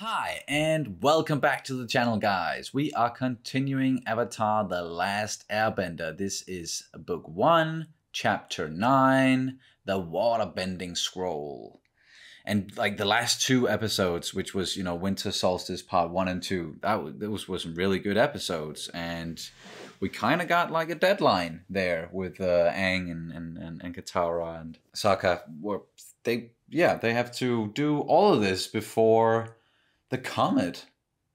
Hi, and welcome back to the channel, guys. We are continuing Avatar: The Last Airbender. This is book 1, chapter 9, the Waterbending Scroll. And like the last 2 episodes, which was, Winter Solstice part 1 and 2, those were some really good episodes. And we kind of got like a deadline there with Aang and Katara and Sokka. They have to do all of this before the comet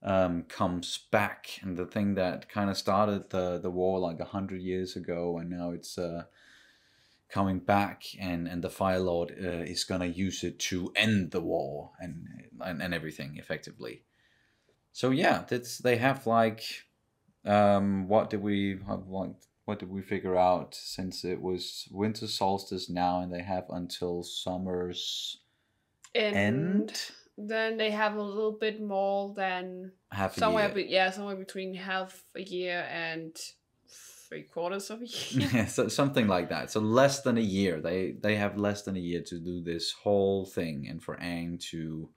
comes back, and the thing that kind of started the war like 100 years ago, and now it's coming back, and the Fire Lord is gonna use it to end the war and everything effectively. So yeah, they have like what did we figure out, since it was winter solstice now, and they have until summer's end. Then they have a little bit more than somewhere between half a year and 3/4 of a year. Yeah, so something like that. So less than a year. They have less than a year to do this whole thing, and for Aang to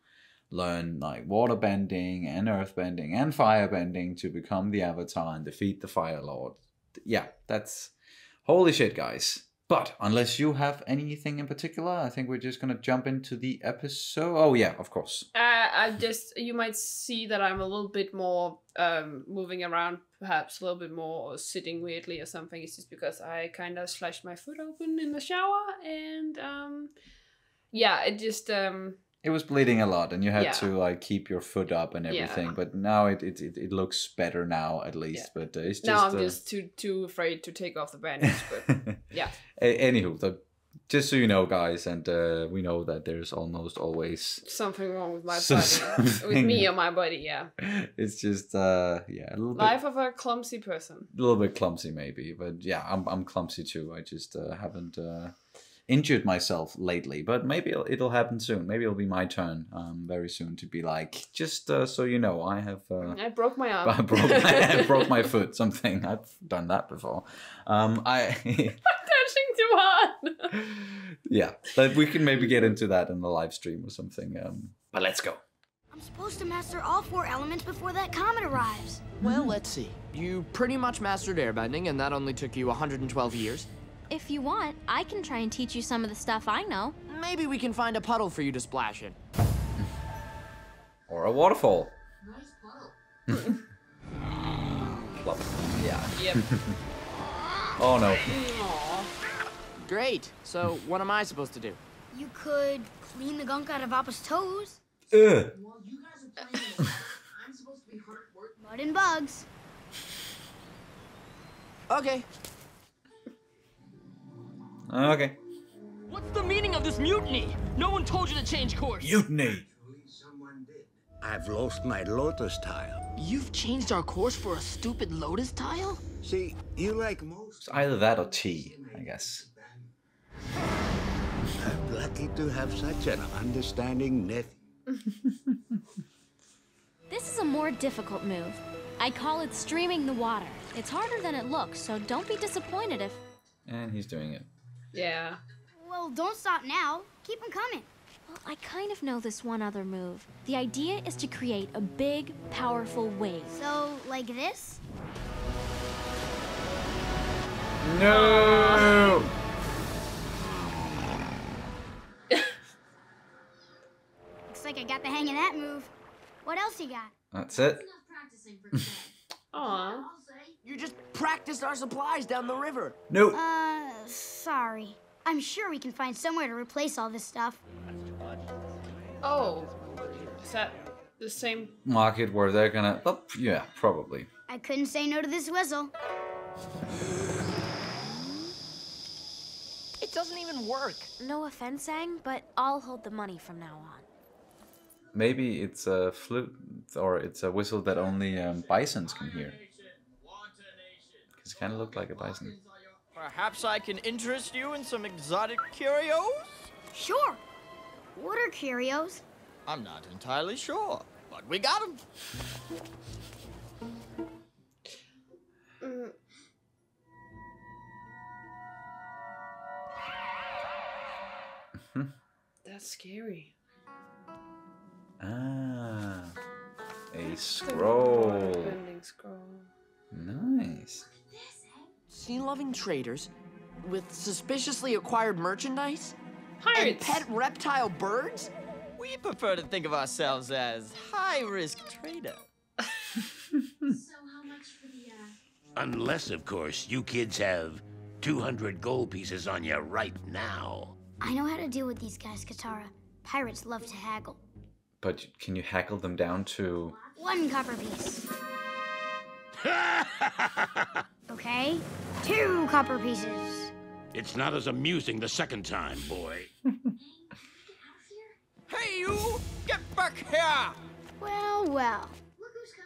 learn like waterbending and earthbending and firebending to become the Avatar and defeat the Fire Lord. Yeah, that's holy shit, guys. But unless you have anything in particular, I think we're just going to jump into the episode. Oh, yeah, of course. You might see that I'm a little bit more moving around, perhaps a little bit more, or sitting weirdly or something. It's just because I kind of slashed my foot open in the shower, and it just... It was bleeding a lot, and you had to like keep your foot up and everything. Yeah. But now it looks better now, at least. Yeah. But it's just now I'm just too afraid to take off the bandage. But yeah. Anywho, just so you know, guys, and we know that there's almost always something wrong with my body, with me or my body. Yeah. It's just a little life of a clumsy person. A little bit clumsy, maybe, but yeah, I'm clumsy too. I just haven't injured myself lately, but maybe it'll happen soon. Maybe it'll be my turn very soon to be like, just so you know, I have I broke my arm. I broke my foot, something. I've done that before. I'm touching too hard. Yeah, but we can maybe get into that in the live stream or something. But let's go. I'm supposed to master all 4 elements before that comet arrives. Well, let's see. You pretty much mastered airbending, and that only took you 112 years. If you want, I can try and teach you some of the stuff I know. Maybe we can find a puddle for you to splash in. Or a waterfall. Nice puddle. Yeah. Yep. Oh no. Aww. Great. So, what am I supposed to do? You could clean the gunk out of Appa's toes. Well, you guys are playing it. I'm supposed to be hurt working. Mud and bugs. Okay. Okay. What's the meaning of this mutiny? No one told you to change course. Mutiny. Someone did. I've lost my lotus tile. You've changed our course for a stupid lotus tile? See, you like most. It's either that or tea, I guess. I'm lucky to have such an understanding nephew. This is a more difficult move. I call it streaming the water. It's harder than it looks, so don't be disappointed if... And he's doing it. Yeah. Well, don't stop now. Keep them coming. Well, I kind of know this one other move. The idea is to create a big, powerful wave. So, like this? No! Looks like I got the hang of that move. What else you got? That's it. Aww. You just practiced our supplies down the river. Nope. Sorry. I'm sure we can find somewhere to replace all this stuff. Oh. Is that the same? Market where they're gonna... Oh, yeah, probably. I couldn't say no to this whistle. It doesn't even work. No offense, Aang, but I'll hold the money from now on. Maybe it's a flute, or it's a whistle that only bisons can hear. Because it kind of looked like a bison. Perhaps I can interest you in some exotic curios? Sure. What are curios? I'm not entirely sure, but we got them. That's scary. Ah. scroll. Waterbending scroll. Nice. Sea-loving traders with suspiciously acquired merchandise? And Pirates! pet reptile birds? We prefer to think of ourselves as high-risk traders. So how much for the, Unless, of course, you kids have 200 gold pieces on you right now. I know how to deal with these guys, Katara. Pirates love to haggle. But can you hackle them down to... 1 copper piece. Okay? 2 copper pieces. It's not as amusing the second time, boy. Hey, you! Get back here! Well, well.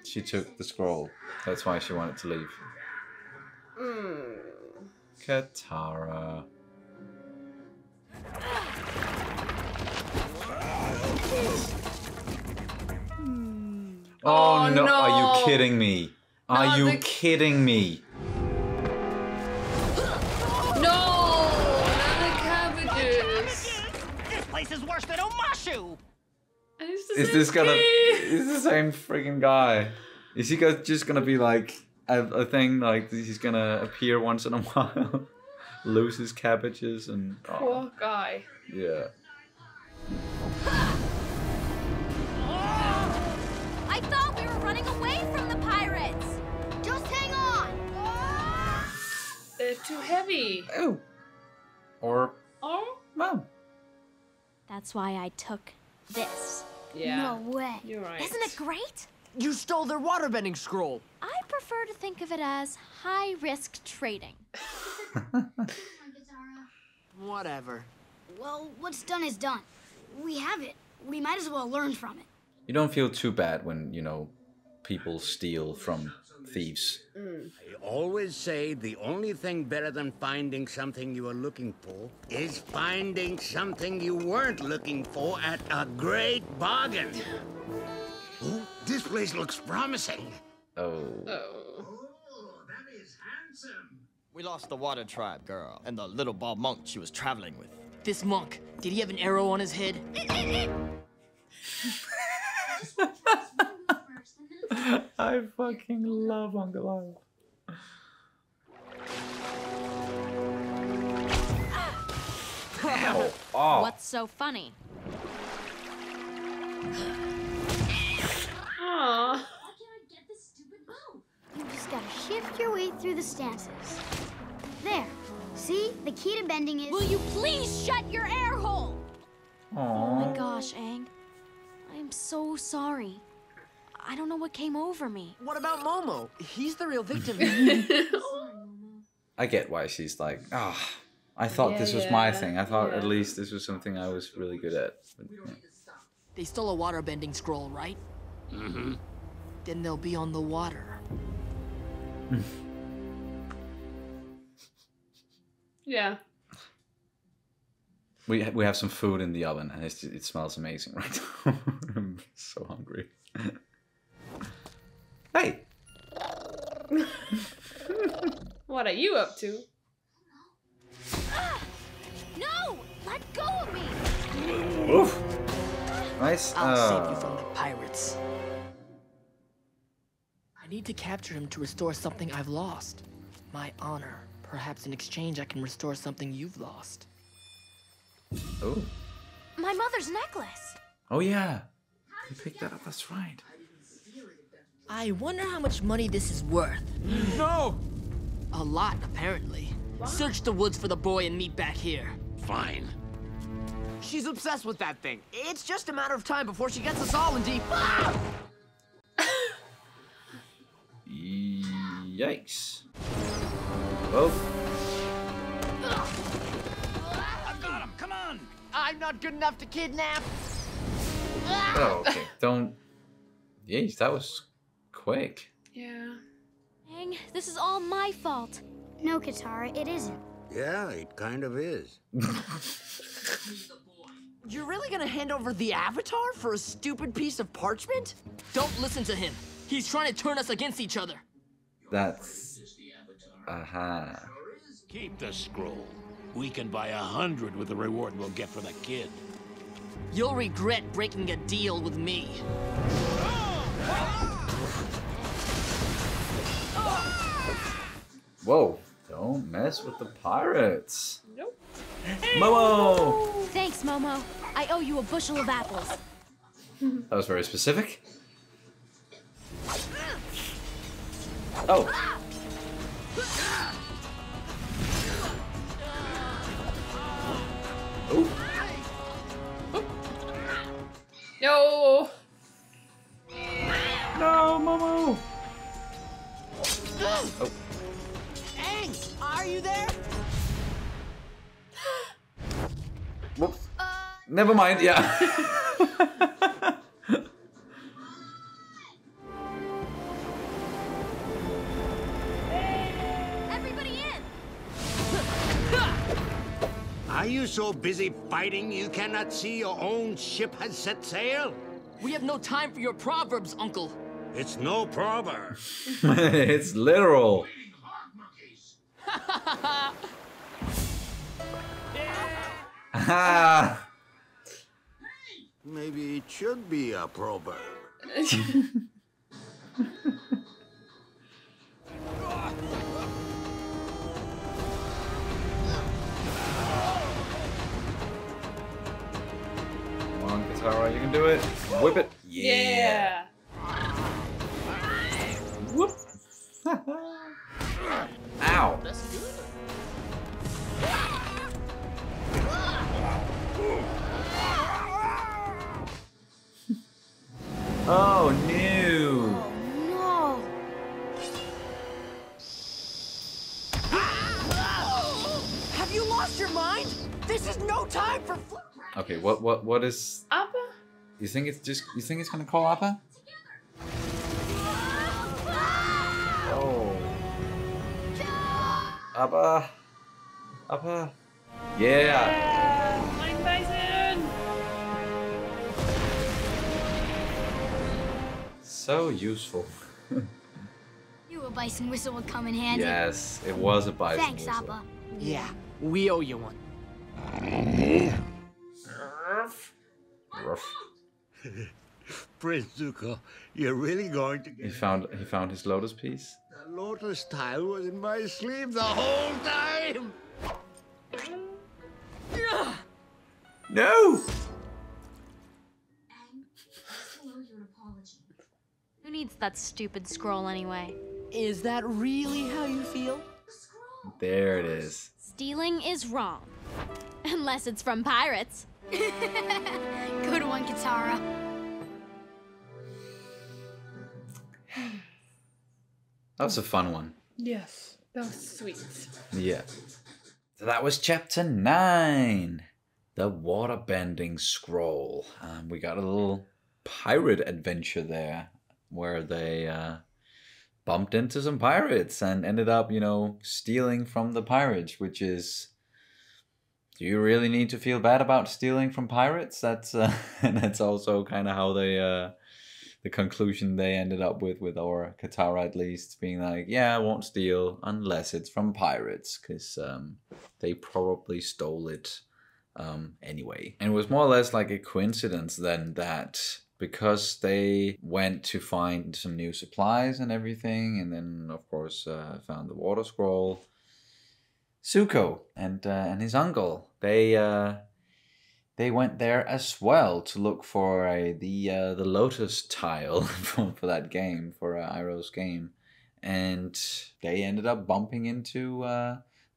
She took the scroll. That's why she wanted to leave. Katara. Oh no. no. Are you kidding me? Are No, you the- kidding me? No! Another cabbages! This place is worse than Omashu! And it's the Is same this gonna... kid. Is the same freaking guy? Is he just gonna be like a thing? Like he's gonna appear once in a while, lose his cabbages and... Oh, Poor guy. yeah. I thought we were running away from the pirates! Just hang on! They're too heavy. Oh. Or... Oh? Well. That's why I took this. Yeah. No way. You're right. Isn't it great? You stole their waterbending scroll. I prefer to think of it as high-risk trading. Whatever. Well, what's done is done. We have it. We might as well learn from it. You don't feel too bad when, you know, people steal from thieves. I always say the only thing better than finding something you are looking for is finding something you weren't looking for at a great bargain. Oh, this place looks promising. Oh. Oh. That is handsome. We lost the water tribe girl and the little bald monk she was traveling with. This monk, did he have an arrow on his head? I fucking love Uncle Al. Ow. Oh. What's so funny? Aw. You just gotta shift your way through the stances. There. See? The key to bending is... Will you please shut your air hole? Oh my Aww. gosh, Aang. I'm so sorry. I don't know what came over me. What about Momo? He's the real victim. I get why she's like, ah, I thought Yeah, this was my yeah, thing. I thought at yeah. least this was something I was really good at. But, yeah. They stole a waterbending scroll, right? Mm-hmm. Then they'll be on the water. Yeah. We have some food in the oven and it smells amazing right now. I'm so hungry. Hey! What are you up to? No! Let go of me! Oof! Nice. I'll save you from the pirates. I need to capture him to restore something I've lost. My honor. Perhaps in exchange I can restore something you've lost. Oh. My mother's necklace! Oh yeah. You picked that up, that's right. I wonder how much money this is worth. No! A lot, apparently. Search the woods for the boy and meet back here. Fine. She's obsessed with that thing. It's just a matter of time before she gets us all in deep... Yikes. Oh. I've got him! Come on! I'm not good enough to kidnap. Oh, okay. Don't... Yeesh, that was quick. Yeah. Aang, this is all my fault. No, Katara, it isn't. Yeah, it kind of is. You're really gonna hand over the Avatar for a stupid piece of parchment? Don't listen to him. He's trying to turn us against each other. That's... Aha. Keep the scroll. We can buy 100 with the reward we'll get for the kid. You'll regret breaking a deal with me. Whoa, don't mess with the pirates. Nope. Momo! Thanks, Momo. I owe you a bushel of apples. That was very specific. Oh. Oh. No. No, Momo! Oh. Aang, are you there? Whoops. Never mind, yeah. Everybody in! Are you so busy fighting you cannot see your own ship has set sail? We have no time for your proverbs, Uncle. It's no proverb. It's literal. Ah. Maybe it should be a proverb. Come on, Katara, you can do it. Whip it. Yeah. Whoop. Ow. That's good. Oh, no. No. Have you lost your mind? This is no time for Okay, what is... Appa? You think it's gonna call Appa? Oh. Appa. Appa. Yeah. Mike Tyson. So useful. You a bison whistle would come in handy. Yes, it was a bison Thanks, whistle. Appa. Yeah, we owe you one. Ruff. Prince Zuko, you're really going to He get... found his lotus piece. The lotus tile was in my sleeve the whole time! No! Who needs that stupid scroll anyway? Is that really how you feel? There it is. Stealing is wrong. Unless it's from pirates. Good one, Katara. That was a fun one. Yes. That was sweet. Yeah. So that was chapter 9. The Waterbending Scroll. We got a little pirate adventure there where they bumped into some pirates and ended up, you know, stealing from the pirates, which is... Do you really need to feel bad about stealing from pirates? That's and that's also kind of how they the conclusion they ended up with, or Katara at least, being like, yeah, I won't steal unless it's from pirates, because they probably stole it anyway. And it was more or less like a coincidence then that because they went to find some new supplies and everything, and then of course found the water scroll, Zuko and his uncle, they went there as well to look for the lotus tile for that game, for Iroh's game, and they ended up bumping into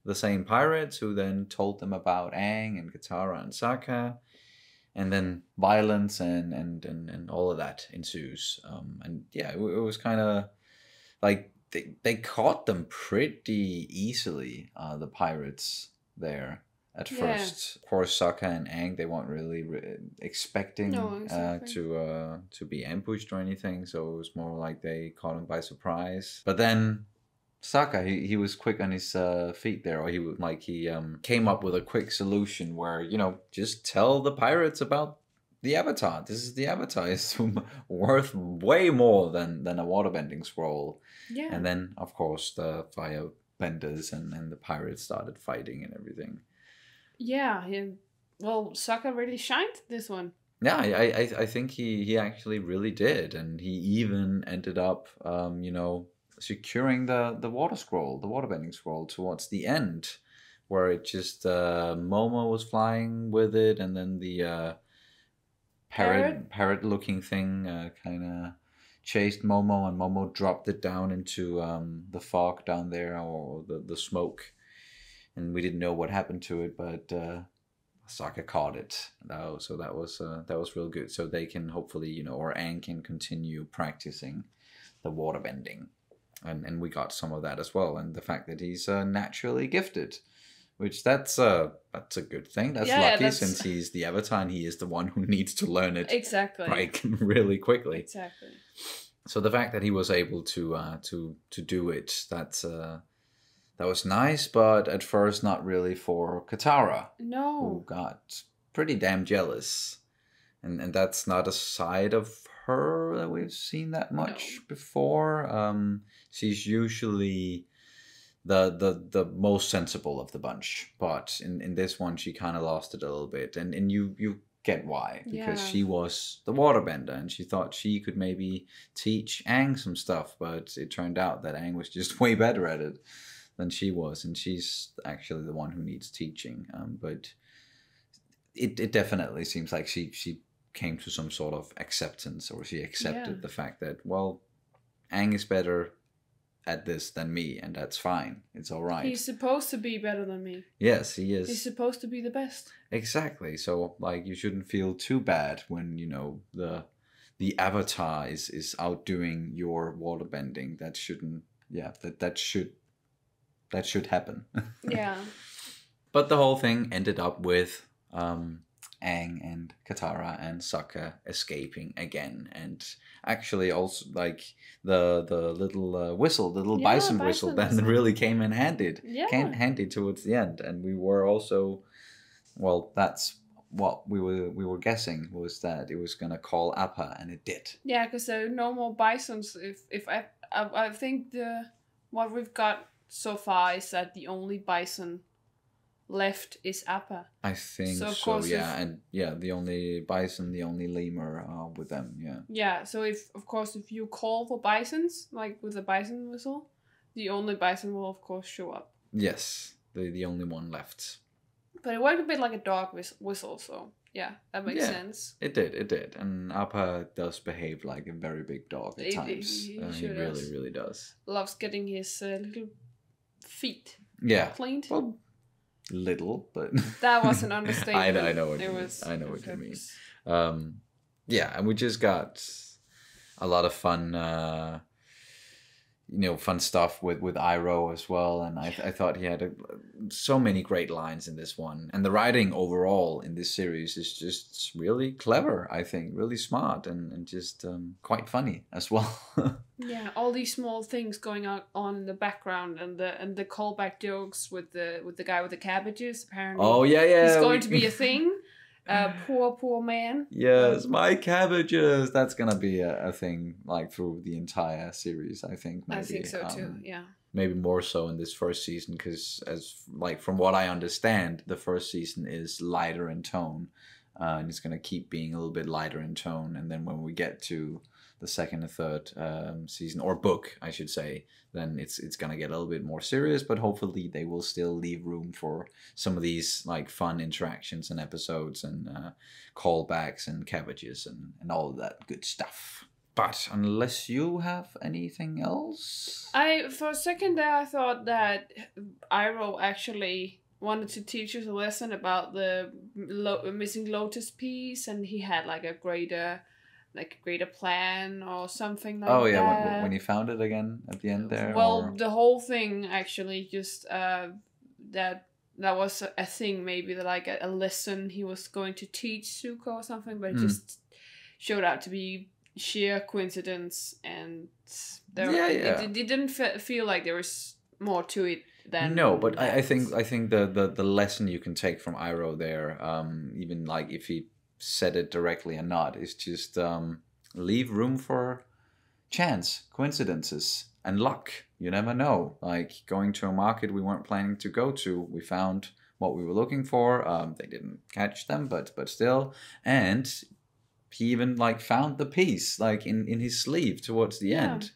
the same pirates, who then told them about Aang and Katara and Sokka, and then violence and all of that ensues. And yeah, it was kind of like they caught them pretty easily, the pirates there. At first, of course, Sokka and Aang, they weren't really expecting to be ambushed or anything, so it was more like they caught him by surprise. But then Sokka, he was quick on his feet there, or he came up with a quick solution where, you know, just tell the pirates about the Avatar. This is the Avatar. It's worth way more than a waterbending scroll. Yeah. And then, of course, the firebenders and the pirates started fighting and everything. Yeah, well, Sokka really shined this one. Yeah, I think he actually really did, and he even ended up, you know, securing the water scroll, the waterbending scroll, towards the end, where it just Momo was flying with it, and then the parrot looking thing kind of chased Momo, and Momo dropped it down into the fog down there, or the smoke, and we didn't know what happened to it, but Sokka caught it. So that was real good. So they can hopefully, you know, or Aang can continue practicing the waterbending, and we got some of that as well. And the fact that he's naturally gifted, which that's a good thing. That's lucky, since he's the Avatar and he is the one who needs to learn it exactly, like really quickly. Exactly. So the fact that he was able to do it, that was nice, but at first not really for Katara, No. who got pretty damn jealous, and that's not a side of her that we've seen that much before. She's usually the most sensible of the bunch, but in this one she kind of lost it a little bit, and you get why, because she was the waterbender and she thought she could maybe teach Aang some stuff, but it turned out that Aang was just way better at it than she was, and she's actually the one who needs teaching. But it definitely seems like she came to some sort of acceptance, or she accepted the fact that, well, Aang is better at this than me, and that's fine. It's all right. He's supposed to be better than me. Yes, he is. He's supposed to be the best. Exactly. So, like, you shouldn't feel too bad when, you know, the Avatar is outdoing your waterbending. That shouldn't. Yeah, that should happen. Yeah. But the whole thing ended up with Aang and Katara and Sokka escaping again, and actually also like the little whistle, the little bison whistle, then really came in handy towards the end, and we were also, well, that's what we were guessing, was that it was gonna call Appa, and it did. Yeah, because there are no more bisons. If I think what we've got so far is that the only bison left is Appa. I think so, yeah. And yeah, the only bison, the only lemur are with them, yeah. Yeah, so if you call for bisons, like with the bison whistle, the only bison will of course show up. Yes, the only one left. But it worked a bit like a dog whistle, so yeah, that makes sense. It did. And Appa does behave like a very big dog at times. He really does. Loves getting his little feet cleaned. Well, little, but that was an understatement. I know what you mean. I know what you mean. Yeah, and we just got a lot of fun, fun stuff with Iroh as well, and I thought he had so many great lines in this one, and the writing overall in this series is just really clever. I think really smart and just quite funny as well. Yeah, all these small things going on in the background, and the callback jokes with the guy with the cabbages. Apparently, it's going to be a thing. Poor man. Yes, my cabbages. That's gonna be a thing like through the entire series, I think. Maybe. I think so too. Yeah. Maybe more so in this first season, because from what I understand, the first season is lighter in tone, and it's gonna keep being a little bit lighter in tone, and then when we get to the second and third season, or book, I should say, then it's gonna get a little bit more serious. But hopefully they will still leave room for some of these like fun interactions and episodes and callbacks and cabbages and all of that good stuff. But unless you have anything else, for a second there I thought that Iroh actually wanted to teach us a lesson about the missing lotus piece, and he had like a greater plan or something like that. Oh yeah, when he found it again at the end there. Well, the whole thing actually just that was a thing, maybe like a lesson he was going to teach Zuko or something, but it just showed out to be sheer coincidence, and it didn't feel like there was more to it than no. But I think the lesson you can take from Iroh there, even like if he said it directly or not, is just leave room for chance, coincidences, and luck. You never know. Like going to a market we weren't planning to go to, we found what we were looking for. They didn't catch them, but still. And he even like found the piece like in his sleeve towards the end.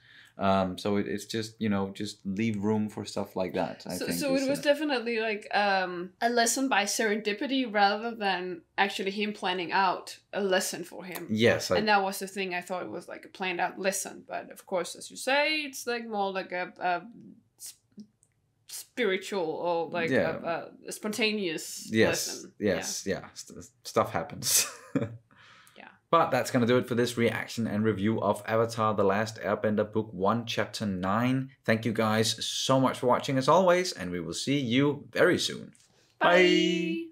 So it's just, you know, just leave room for stuff like that. I think. So it was definitely like a lesson by serendipity rather than actually him planning out a lesson for him. Yes. And that was the thing. I thought it was like a planned out lesson. But of course, as you say, it's like more like a spiritual or like a spontaneous lesson. Yes. Stuff happens. But that's going to do it for this reaction and review of Avatar The Last Airbender Book 1, Chapter 9. Thank you guys so much for watching as always, and we will see you very soon. Bye!